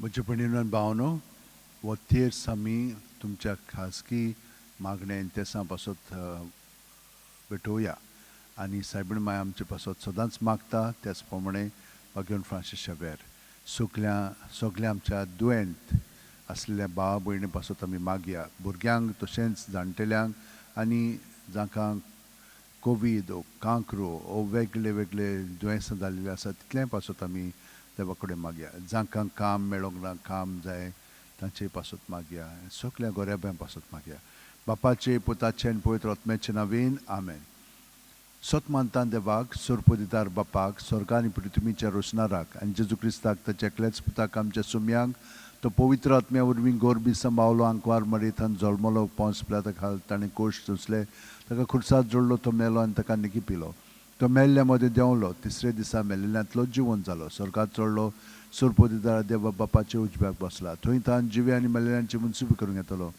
म्हजे भयणीनो आनी भावनो हो तेर्स आमी तुमच्या खासगी मागण्या इंतेसां पासत भेटोवया आनी सायबीण माय आमचे पासत सदांच मागता त्याच प्रमाणे वागेवन फ्रांसीस शेवेर सगल्या आमच्या दुयेंत असलेल्या भावा भयणी पासत आमी मागया भुरग्यांक तशेंच जाणटेल्यांक आनी जांकां कोवीड ओ कांकरो ओ वेगळे वेगळे दुयेंसां जाल्लीं आसा तितल्याय पासत आमी देवा कडेन मागया जांकां काम मेळोंक ना काम जाय तांचे पासत मागया सगल्या गोऱ्याब्यां पासत मागया बापाचे पुताचे आनी पवित्र आत्म्याचे नांवेन आमेन. सत मानता देवाक सोरपोदिदार बापाक स्वर्गा आनी पृथ्वीच्या रोसणाराक आनी जेजू क्रिस्ताक ताच्या एकल्याच पुताक आमच्या सुम्यांक तो पवित्र आत्म्या वरवीं गोरबी सांबावलो आंकवार मरयथान जल्मलो पोंस पिलाता खाल ताणें कोश सोंसले ताका खुर्सात जोडलो तो मेलो आनी ताका निकी पिलो तो मेल्ल्या मदें देंवलो तिसरे दिसा मेल्लेल्यांतलो जिवन जालो स्वर्गात चडलो सोरपोदिदार देवा बापाचे उजव्याक बसला थंय तान जिवे आनी मेल्लेल्यांची मुनसिबी करूंक येतलो.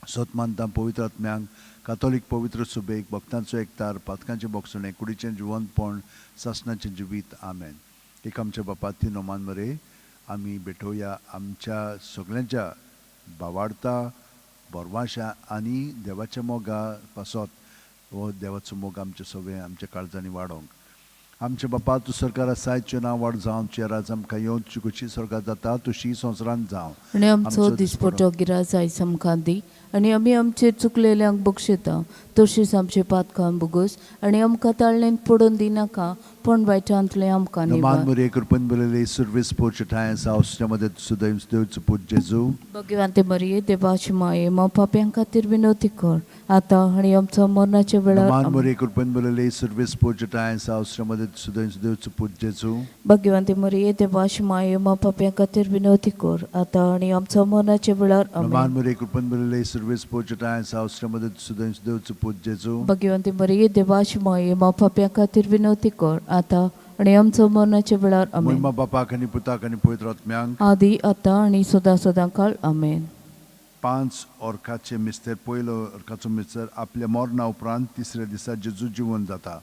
सत मानता पवित्र आत्म्यांक कातोलीक पवित्र सुबेक भक्तांचो एकतार पातकांचे बोगसणे कुडीचें जिवंतपण सासणाचें जिवीत आमेन. एक आमच्या बापा ती नोमान मरे आमी भेटोवया आमच्या सगळ्यांच्या भावार्था बोरवाशा आनी देवाच्या मोगा पासत हो देवाचो मोग आमचे सगळे आमच्या काळजांनी वाडोवंक. आमचे बापा तूं सरकारा सायचें नांव व्हड जावं तुजें राज आमकां येवची कशी स्वर्गांत जाता तशी संवसारांत जावं आनी आमचो दिसपटो गिराज आयज आमकां दी आनी आमी आमचेर चुकलेल्यांक बक्षिता तशीच आमचे पातकां बुगोस आनी आमकां ताळणेन पडोवन दिनाका पण वायटांतले आमकां मान मुरे कृपन बरले सर्विस पोचटाय सावस्या मध्ये सुदैव देवचो पूज जेजू भगवंते मरिये देवाची माये मा पाप्यां खातीर विनवती कर आतां आनी आमच्या मरणाच्या वेळार मान मुरे कृपन बरले सर्विस पोचटाय सावस्या मध्ये सुदैव देवचो पूज जेजू भगवंते मरिये देवाची माये मा पाप्यां खातीर विनवती कर आतां आनी आमच्या मरणाच्या वेळार मान मुरे कृपन बरले सर्विस पोचटाय सावस्या मध्ये सुदैव देवचो पूज जेजू भगवंते मरिये देवाची माये मा पाप्यां खातीर विनवती कर आतां आनी आमच्या मरणाच्या वेळार आमेन. महिमा बापाक आनी पुताक आनी पवित्र आत्म्यांक आदी आतां आनी सदां सदांकाळ आमेन. 5 ओर्काचे मिस्तर पयलो ओर्काचो मिस्तर आपल्या मरणा उपरांत तिसऱ्या दिसा जेजू जिवन जाता.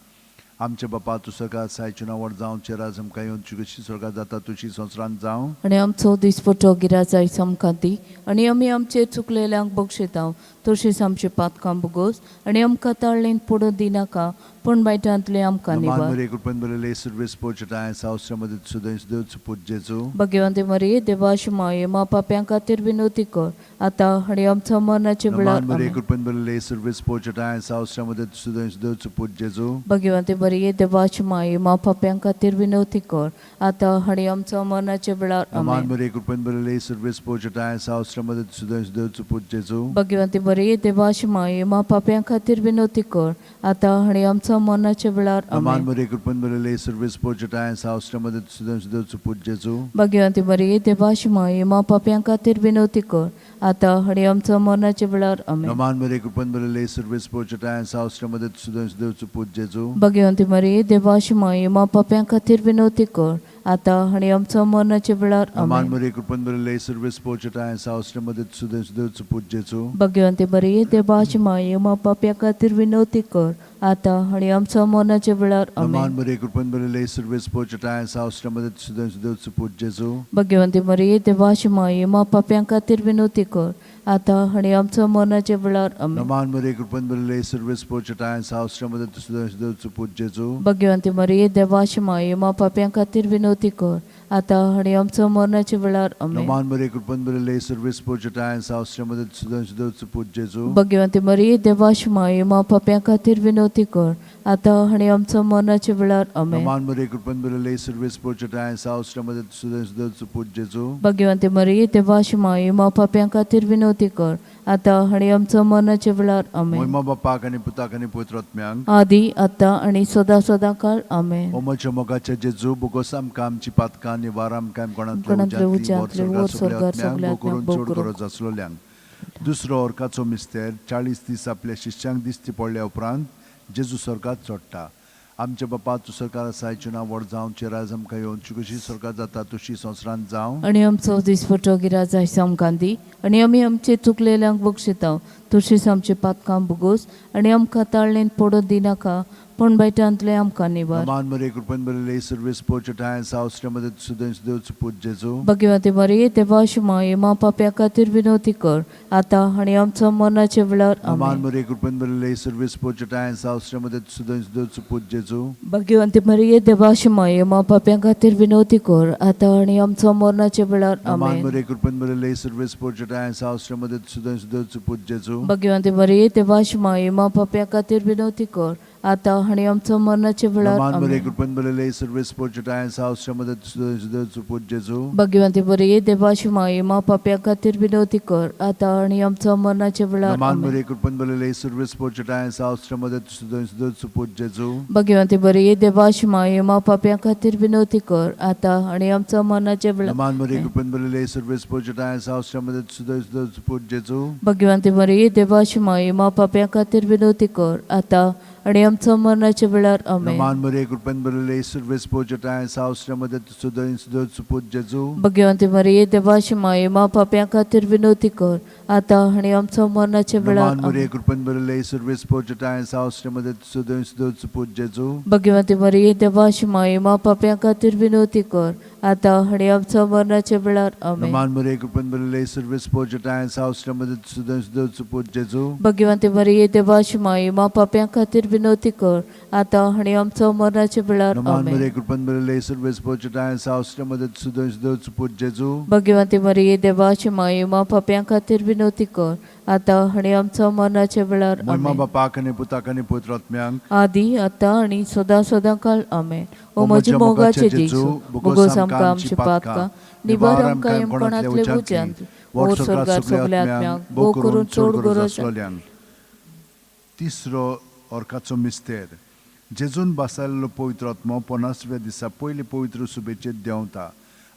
आमचे बापा तूं सगळ्यात सायचें नांव व्हड जावं राज आमकां येवची कशी स्वर्गांत जाता तुशी संवसारांत जावं आनी आमचो दिसपटो गिराज आयज आमकां दी आनी आमी आमचेर चुकलेल्यांक बक्षिता तशीच आमचे पातकां बुगोस आनी आमकां ताळणेन पडोवन दिनाका पण वायटांतले आमकां निवार. मरे कृपन बरले सर्विस पोचटाय सावस्या मध्ये सुदैव देवचो पूज जेजू भगवंते मरिये देवाची माये मा पाप्यां खातीर विनवती कर आतां आनी आमच्या मरणाच्या वेळार मरे कृपन बरले सर्विस पोचटाय सावस्या मध्ये सुदैव देवचो पूज जेजू भगवंते मरिये देवाची माये मा पाप्यां खातीर विनवती कर आतां आनी आमच्या मरणाच्या वेळार मरे कृपन बरले सर्विस पोचटाय सावस्या मध्ये सुदैव देवचो पूज जेजू भगवंते मरिये देवाची माये मा पाप्यां खातीर विनवती कर आतां आनी आमच्या मरणाच्या वेळार मरे कृपन बरले सर्विस पोचटाय सावस्या मध्ये सुदैव देवचो पूज जेजू भगवंते मरिये देवाची माये मा पाप्यां खातीर विनवती कर आतां आनी आमच्या मरणाच्या वेळार मरे कृपन बरले सर्विस पोचटाय सावस्या मध्ये सुदैव देवचो पूज जेजू भगवंते मरिये देवाची माये मा पाप्यां खातीर विनवती कर आतां आनी आमच्या मरणाच्या वेळार मरे कृपन बरले सर्विस पोचटाय सावस्या मध्ये सुदैव देवचो पूज जेजू भगवंते मरिये देवाची माये मा पाप्यां खातीर विनवती कर आतां आनी आमच्या मरणाच्या वेळार मरे कृपन बरले सर्विस पोचटाय सावस्या मध्ये सुदैव देवचो पूज जेजू भगवंते मरिये देवाची माये मा पाप्यां खातीर विनवती कर आतां आनी आमच्या मरणाच्या वेळार मरे कृपन बरले सर्विस पोचटाय सावस्या मध्ये सुदैव देवचो पूज जेजू भगवंते मरिये देवाची माये मा पाप्यां खातीर विनवती कर आतां आनी आमच्या मरणाच्या वेळार मरे कृपन बरले सर्विस पोचटाय सावस्या मध्ये सुदैव देवचो पूज जेजू भगवंते मरिये देवाची माये मा पाप्यां खातीर विनवती कर आतां आनी आमच्या मरणाच्या वेळार मरे कृपन बरले सर्विस पोचटाय सावस्या मध्ये सुदैव देवचो पूज जेजू भगवंते मरिये देवाची माये मा पाप्यां खातीर विनवती कर आतां आनी आमच्या मरणाच्या वेळार महिमा बापाक आनी पुताक आनी पवित्र आत्म्यांक आदी आतां आनी सदां सदांकाळ आमेन. ओ म्हज्या मोगाचे जेजू बोगोस आमकां आमची पातकां निवार आमकां कोणांतले उज्यांतले वर स्वर्गार सगळ्यांक भोव गरज आसलोल्यांक. दुसरो ओर्काचो मिस्तेर 40 दीस आपल्या शिश्यांक दिसती पडल्या उपरांत जेजू स्वर्गात चडटा. आमचे बापा तूं सरकार सायचें नांव व्हड जावं राज आमकां येवची कशी स्वर्गात जाता तशी संवसारांत जावं आनी आमचो दिसपटो गिराज आयज आमकां दी आनी आमी आमचे चुकलेल्यांक बक्षिता तशींच आमची पातकां बुगोस आनी आमकां ताळणेन पडून दिनाका पण बायटांतले आमकां निवार. Aman Maria Kurban Balile Service Porchata and South Stramada Sudan Sudan Put Jesu. Bhagwati मरिये देवाशिमा येमा पाप्या खातीर विनवती कर आता आनी आमच्या मरणाचे वेळार Aman amen. Maria Kurban Balile Service Porchata and South Stramada Sudan Sudan Put Jesu. Bhagwati मरिये देवाशिमा येमा पाप्या खातीर विनवती कर आता आनी आमच्या मरणाचे वेळार Aman amen. Maria Kurban Balile Service Porchata and South Stramada Sudan Sudan Put Jesu. Bhagwati मरिये देवाशिमा येमा पाप्या खातीर विनवती कर आता आनी आमच्या मरणाचे वेळार Aman Maria amen. Kurban Balile Service Porchata and South Stramada Sudan Sudan Put Jesu. Bhagwati मरिये देवाशिमा येमा पाप्या खातीर विनवती कर आता आनी आमच्या मरणाचे वेळार Aman amen. Maria Kurban Balile Service Porchata and South Stramada Sudan Sudan Put Jesu. Bhagwati मरिये देवाशिमा येमा पाप्या खातीर विनवती कर आता आनी आमच्या मरणाचे वेळार Aman Maria Kurban Balile Service Porchata and South Stramada Sudan Sudan Put Jesu. Bhagwati मरिये देवाशिमा येमा पाप्या खातीर विनवती कर आता आनी आमच्या मरणाचे वेळार आमेन. Aman Maria Kurban Balile Service Porchata and South Stramada Sudan Sudan Put Jesu. Bhagwati मरिये देवाशिमा येमा पाप्या खातीर विनवती कर आता आनी आमच्या मरणाचे वेळार Aman Maria amen. Kurban Balile Service Porchata and South Stramada Sudan Sudan Put Jesu. Bhagwati मरिये देवाशिमा येमा पाप्या खातीर विनवती कर आता आनी आमच्या मरणाचे वेळार आमेन. Aman Maria Kurban Balile Service Porchata and South Stramada Sudan Sudan Put Jesu. Bhagwati मरिये देवाशिमा येमा पाप्या खातीर विनवती कर आता आनी आमच्या मरणाचे वेळार Aman amen. Maria Kurban Balile Service Porchata and South Stramada Sudan Sudan Put Jesu. Bhagwati मरिये देवाशिमा येमा पाप्या खातीर विनवती कर आता आनी आमच्या मरणाचे वेळार Moima amen. Bapak and Putak and Putratmyang. आदी आता आनी सदा काळ आमेन. ओ म्हजी मोगाचे जेजू बुगोस आमकां आमची पातकां निवार आमकां येमपणांतले उज्यांत ओ स्वर्गार सगल्या आत्म्यांक भोव करून चड गरज तिसरो orkaचो मिस्तेर जेजून बसयल्लो पवित्र आत्मो 50व्या दिसा पयली पवित्र सुबेचेर देंवता.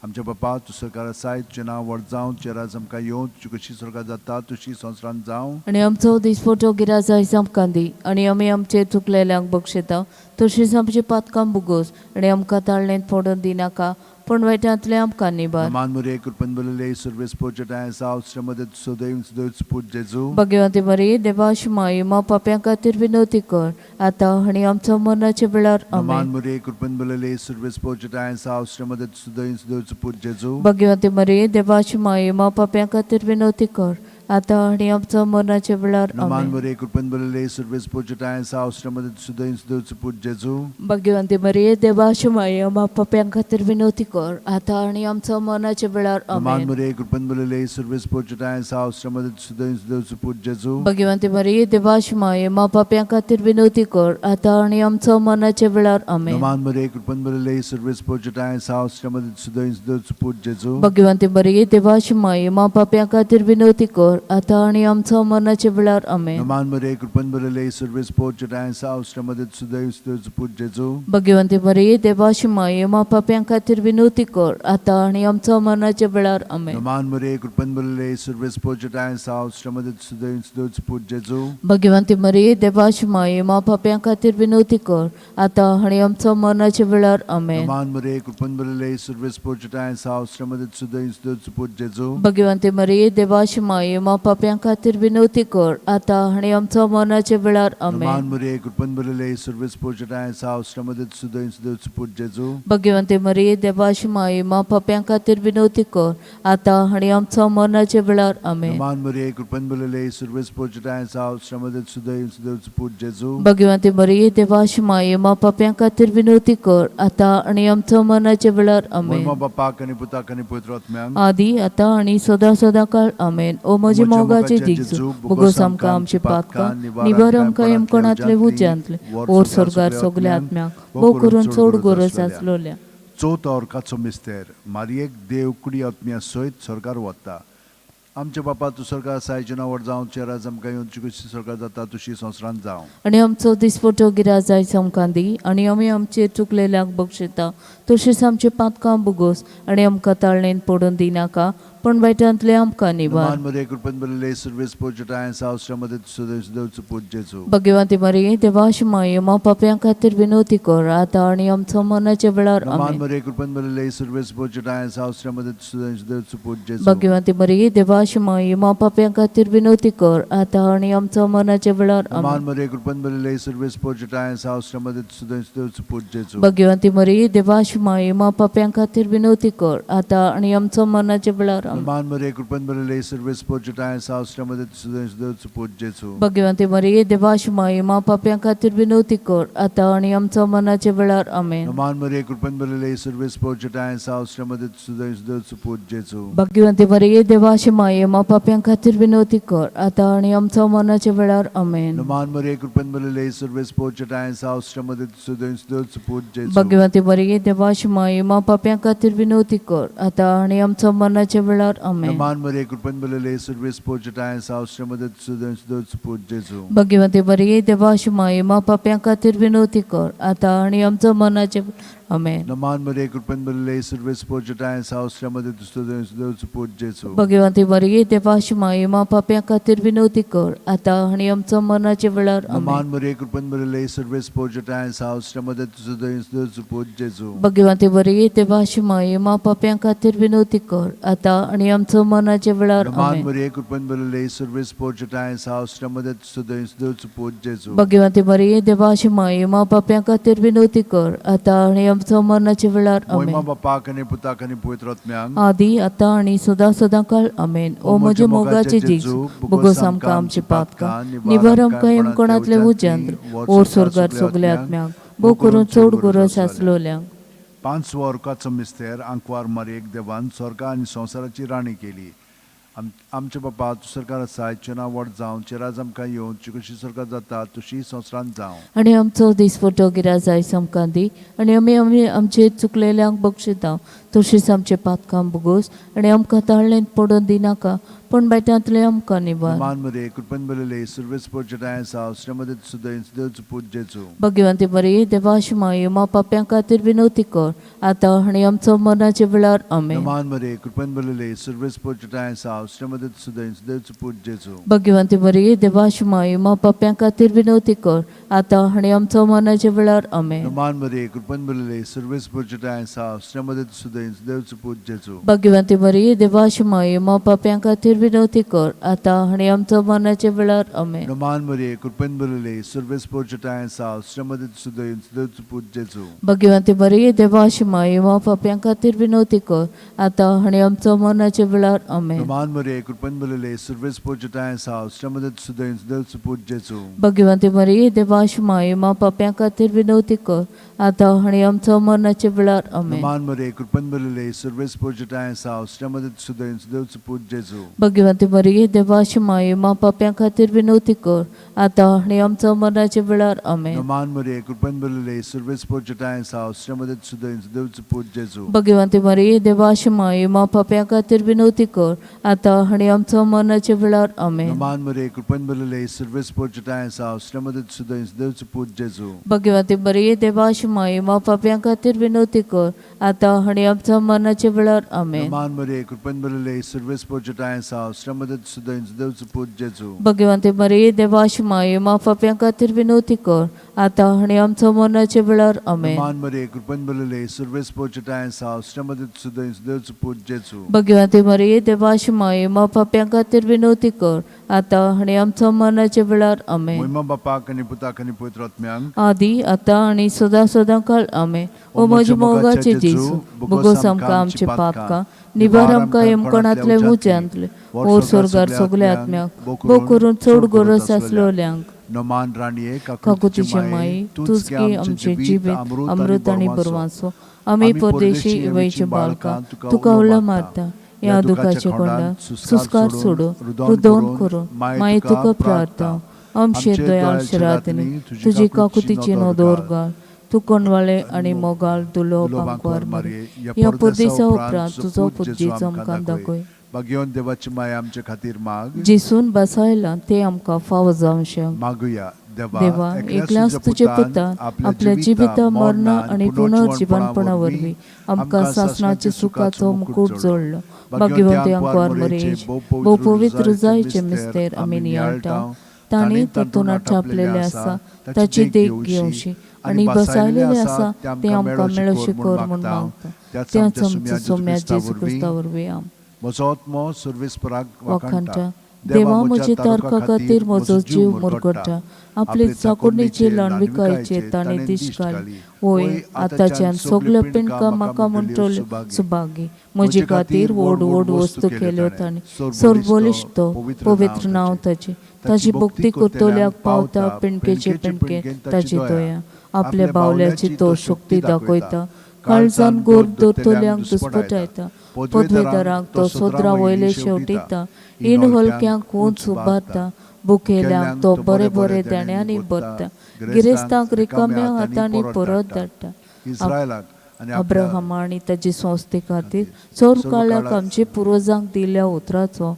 आमच्या बापा तूं सरकार आसाय तुजें नांव व्हड जावं तुजें राज आमकां येवं तुजी कशी स्वर्गांत जाता तशी संवसारांत जावं. आनी आमचो दिसपटो गिराज आयज आमकां दी आनी आमी आमचे चुकलेल्यांक बक्षिता तशींच आमची पातकां बुगोस आनी आमकां ताळणेंत पडून दिनाका पण वायटांतले आमकां निबार. Aman Maria Kurban Balile Service Porchata and South Stramada Sudan Sudan Put Jesu. Bhagwati मरिये देवाशिमा येमा पाप्या खातीर विनवती कर आता आनी आमच्या मरणाचे वेळार Aman amen. Maria Kurban Balile Service Porchata and South Stramada Sudan Sudan Put Jesu. Bhagwati मरिये देवाशिमा येमा पाप्या खातीर विनवती कर आता आनी आमच्या मरणाचे वेळार Aman amen. Maria Kurban Balile Service Porchata and South Stramada Sudan Sudan Put Jesu. Bhagwati मरिये देवाशिमा येमा पाप्या खातीर विनवती कर आता आनी आमच्या मरणाचे वेळार Aman amen. Maria Kurban Balile Service Porchata and South Stramada Sudan Sudan Put Jesu. Bhagwati मरिये देवाशिमा येमा पाप्या खातीर विनवती कर आता आनी आमच्या मरणाचे वेळार आमेन. Aman Maria Kurban Balile Service Porchata and South Stramada Sudan Sudan Put Jesu. Bhagwati मरिये देवाशिमा येमा पाप्या खातीर विनवती कर आता आनी आमच्या मरणाचे वेळार आमेन. Aman Maria Kurban Balile Service Porchata and South Stramada Sudan Sudan Put Jesu. Bhagwati मरिये देवाशिमा येमा पाप्या खातीर विनवती कर आता आनी आमच्या मरणाचे वेळार आमेन. Aman Maria Kurban Balile Service Porchata and South Stramada Sudan Sudan Put Jesu. Bhagwati मरिये देवाशिमा येमा पाप्या खातीर विनवती कर आता आनी आमच्या मरणाचे वेळार आमेन. Aman Maria Kurban Balile Service Porchata and South Stramada Sudan Sudan Put Jesu. Bhagwati मरिये देवाशिमा येमा पाप्या खातीर विनवती कर आता आनी आमच्या मरणाचे वेळार आमेन. Aman Maria Kurban Balile Service Porchata and South Stramada Sudan Sudan Put Jesu. Bhagwati मरिये देवाशिमा येमा पाप्या खातीर विनवती कर आता आनी आमच्या मरणाचे वेळार आमेन. Aman Maria Kurban Balile Service Porchata and South Stramada Sudan Sudan Put Jesu. Bhagwati मरिये देवाशिमा येमा पाप्या खातीर विनवती कर आता आनी आमच्या मरणाचे वेळार आमेन. Moima Bapak and Putak and Putratmyang. आदी आता आनी सदा काळ आमेन. ओ म्हजी मोगाचे जेजू बुगोस आमकां आमची पातकां निवार आमकां येमपणांतले उज्यांतले ओर स्वर्गार सगल्या आत्म्यांक भोव करून चड गरज आसलोल्या. चवथो orkaचो मिस्तेर मारयेक देव कुडी आत्म्या सयत स्वर्गार वता. आमचे बापा तूं स्वर्गार आसायचें नांव व्हड जावं तुजें राज आमकां येवन तुजी कशी स्वर्गार जाता तशी संवसारांत जावं. आनी आमचो दिसपटो गिराज आयज आमकां दी आनी आमी आमचेर चुकलेल्यांक बक्षिता तशींच आमची पातकां बुगोस आनी आमकां ताळणेन पडून दिनाका पण वायटांतले आमकां निवार. नमान मरे कृपन बरले सर्वेस पोचटाय सावश्रमध्ये सुदेव पूजेचो. भगवंती मरिये देवाची माय मा पाप्यां खातीर विनवती कर आता आणि आमच्या मरणाच्या वेळार नमान आमेन. मरे कृपन बरले सर्वेस पोचटाय सावश्रमध्ये सुदेव पूजेचो. भगवंती मरिये देवाची माय मा पाप्यां खातीर विनवती कर आता आणि आमच्या मरणाच्या वेळार नमान आमेन. मरे कृपन बरले सर्वेस पोचटाय सावश्रमध्ये सुदेव पूजेचो. भगवंती मरिये देवाची माय मा पाप्यां खातीर विनवती कर आता आणि आमच्या मरणाच्या वेळार आमेन. नमान मरे कृपन बरले सर्वेस पोचटाय सावश्रमध्ये सुदेव पूजेचो. भगवंती मरिये देवाची माय मा पाप्यां खातीर विनवती कर आता आणि आमच्या मरणाच्या वेळार आमेन. नमान मरे कृपन बरले सर्वेस पोचटाय सावश्रमध्ये सुदेव पूजेचो. भगवंती मरिये देवाची माय मा पाप्यां खातीर विनवती कर आता आणि आमच्या मरणाच्या वेळार आमेन. नमान मरे कृपन बरले सर्वेस पोचटाय सावश्रमध्ये सुदेव पूजेचो. भगवंती मरिये देवाची माय मा पाप्यां खातीर विनवती कर आता आणि आमच्या मरणाच्या वेळार आमेन. नमान मरे कृपन बरले सर्वेस पोचटाय सावश्रमध्ये सुदेव पूजेचो. भगवंती मरिये देवाची माय मा पाप्यां खातीर विनवती कर आता आणि आमच्या मरणाच्या आमेन. नमान मरे कृपन बरले सर्वेस पोचटाय सावश्रमध्ये सुदेव पूजेचो. भगवंती मरिये देवाची माय मा पाप्यां खातीर विनवती कर आता आणि आमच्या मरणाच्या वेळार आमेन. नमान मरे कृपन बरले सर्वेस पोचटाय सावश्रमध्ये सुदेव पूजेचो. भगवंती मरिये देवाची माय मा पाप्यां खातीर विनवती कर आता आणि आमच्या मरणाच्या वेळार नमान आमेन. मरे कृपन बरले सर्वेस पोचटाय सावश्रमध्ये सुदेव पूजेचो. भगवंती मरिये देवाची माय मा पाप्यां खातीर विनवती कर आता आणि आमच्या मरणाच्या वेळार मोहिमा आमेन. बापाक आणि पुताक आणि पवित्र आत्म्यांक आदी आता आणि सदा काळ आमेन. ओ म्हजे मोगाचे जेजू बोगोस आमकां आमची पातकां निवार आमकां येमकोणांतले उज्यांत ओर स्वर्गार सगल्या आत्म्यांक भोव करून चड गरज आसलोल्यांक. 5 वर्गाचो मिस्तेर आंकवार मारयेक देवान स्वर्गा आनी संवसाराची राणी केली. आमचे बापा तूं सरकार आसा चेना व्हड जावं चेराज आमकां येवं ची कशी स्वर्गात जाता तशी संवसारांत जावं. आणि आमचो दिसपटो गिराय जाय आमकां दी आणि आमी आमचे चुकलेल्यांक बक्षिता तशीच आमचे पातकां बोगोस आणि आमकां ताळ्ळेंत पडोवन दिनाका पण बायटांतले आमकां निवार. नमान मरे कृपन बरले सर्वेस पोचटाय सावश्रमध्ये सुदेव पूजेचो. भगवंती मरिये देवाची माय मा पाप्यां खातीर विनवती कर आता आणि आमच्या मरणाच्या वेळार आमेन. नमान मरे कृपन बरले सर्वेस पोचटाय सावश्रमध्ये सुदेव पूजेचो. भगवंती मरिये देवाची माय मा पाप्यां खातीर विनवती कर आता आणि आमच्या मरणाच्या वेळार आमेन. नमान मरे कृपन बरले सर्वेस पोचटाय सावश्रमध्ये सुदेव पूजेचो. भगवंती मरिये देवाची माय मा पाप्यां खातीर विनवती कर आता आणि आमच्या मरणाच्या वेळार आमेन. नमान मरे कृपन बरले सर्वेस पोचटाय सावश्रमध्ये सुदेव पूजेचो. भगवंती मरिये देवाची माय मा पाप्यां खातीर विनवती कर आता आणि आमच्या मरणाच्या वेळार आमेन. नमान मरे कृपन बरले सर्वेस पोचटाय सावश्रमध्ये सुदेव पूजेचो. भगवंती मरिये देवाची माय मा पाप्यां खातीर विनवती कर आता आणि आमच्या मरणाच्या वेळार आमेन. नमान मरे कृपन बरले सर्वेस पोचटाय सावश्रमध्ये सुदेव पूजेचो. भगवंती मरिये देवाची माय मा पाप्यां खातीर विनवती कर आता आणि आमच्या मरणाच्या वेळार आमेन. नमान मरे कृपन बरले सर्वेस पोचटाय सावश्रमध्ये सुदेव पूजेचो. भगवंती मरिये देवाची माय मा पाप्यां खातीर विनवती कर आता आणि आमच्या मरणाच्या वेळार आमेन. नमान मरे कृपन बरले सर्वेस पोचटाय सावश्रमध्ये सुदेव पूजेचो. भगवंती मरिये देवाची माय मा पाप्यां खातीर विनवती कर आता आणि आमच्या मरणाच्या वेळार आमेन. नमान मरे कृपन बरले सर्वेस पोचटाय सावश्रमध्ये सुदेव पूजेचो. भगवंती मरिये देवाची माय मा पाप्यां खातीर विनवती कर आता आणि आमच्या मरणाच्या वेळार आमेन. नमान मरे कृपन बरले सर्वेस पोचटाय सावश्रमध्ये सुदेव पूजेचो. भगवंती मरिये देवाची माय मा पाप्यां खातीर विनवती कर आता आणि आमच्या मरणाच्या वेळार आमेन. मोहिमा बापाक आणि पुताक आणि पवित्र आत्म्यांक आदी आता आणि सदा काळ आमेन. ओ म्हजे मोगाचे जेजू बोगोस आमकां आमची पातकां निवार आमकां येमकोणांतले उज्यांतले ओर स्वर्गार सगल्या आत्म्यांक भोव करून चड गरज आसलोल्यांक. नमान राणीये काकुतीची माई तूच की आमचे जिवीत अमृत आणि बरवांचो आमी परदेशी इवयची बाळकां तुका उला मारता या दुखाचे कोंडात सुस्कार सोडो रुदोन करून माई तुका प्रार्थना. आमचे दयाळ शिरातनी तुजी काकुतीची नदोर घाल तू कोणवाळे आणि मोगाल दुलो पांकवार मारे या परदेसा उपरांत तुजो पुज्जीचो आमकां दाखय. भगवंत देवाची माय आमचे खातीर माग. जिसून बसायला ते आमकां फावो जावं शें. मागुया. देवा एकल्याच तुझे पुतान आपल्या जिविता मरणा आणि पुनर्जीवनपणा वरवीं आमकां सासणाचे सुखाचो मुकुट जोडलो भाग्यवंती आंकवार मरेज भोव पवित्र जायचे मिस्तेर आमी नियाळटा तांणी तातूंत छापलेले आसा ताची देख घेवशी आणि बसायलेले आसा ते आमकां मेळशी कर म्हूण मागता त्याच आमचो सोम्या जेजू क्रिस्ता वरवीं म्हजो आत्मो सर्वेस्पराक वाखाणटा देवा म्हजे तारखा खातीर म्हजो जीव मुरगडटा आपले चाकुडणीचे लणविकायचे ताणे दिश घाली वय आताच्यान सगळे पिणकां म्हाका म्हणटले सुभागी म्हजे खातीर व्हड व्हड वस्तू केल्यो ताणी सर्वबलिश्ट तो पवित्र नांव ताचे ताची भक्ती करतल्याक पावता पिणकेचे पिणके ताची दया आपल्या बावल्याची तो शक्ती दाखयता काळजान गोर दोतोल्यांक दुस्पटायता पदवेदारांक तो सोदरा वयले शेवटिता इन हलक्यांक उंच उबारता बुकेल्यांक तो बरे बरे देण्यांनी भरता गिरेस्तांक रिकाम्या हातांनी परत धाडटा इस्रायलाक आनी अब्राहम आनी ताचे संस्थे खातीर चोर काळाक आमचे पुर्वजांक दिल्ल्या उतराचो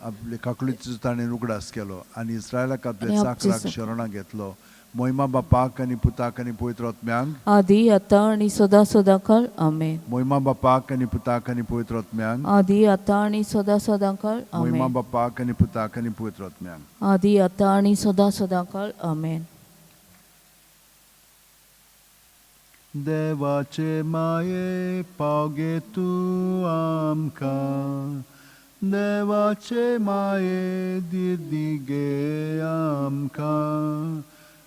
आपले काकुळीचो ताणें उगडास केलो आनी इस्रायलाक आपले आनी चाकराक शरणां घेतलो मोहिमा बापाक आनी पुताक आनी पवित्र आत्म्यांक आदी आतां आनी सदां सदांकाळ आमेन मोहिमा बापाक आनी पुताक आनी पवित्र आत्म्यांक आदी आतां आनी सदां सदांकाळ मोहिमा आमेन बापाक आनी पुताक आनी पवित्र आत्म्यांक आदी आतां आनी सदां सदांकाळ आमेन देवाचे माये पावगे तूं आमकां देवाचे माये दिगे आमकां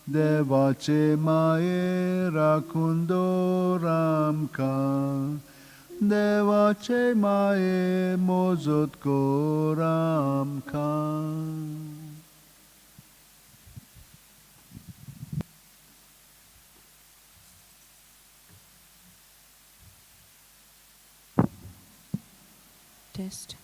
देवाचे माये राखून दवर आमकां देवाचे माये मोजत कर आमकां टेस्ट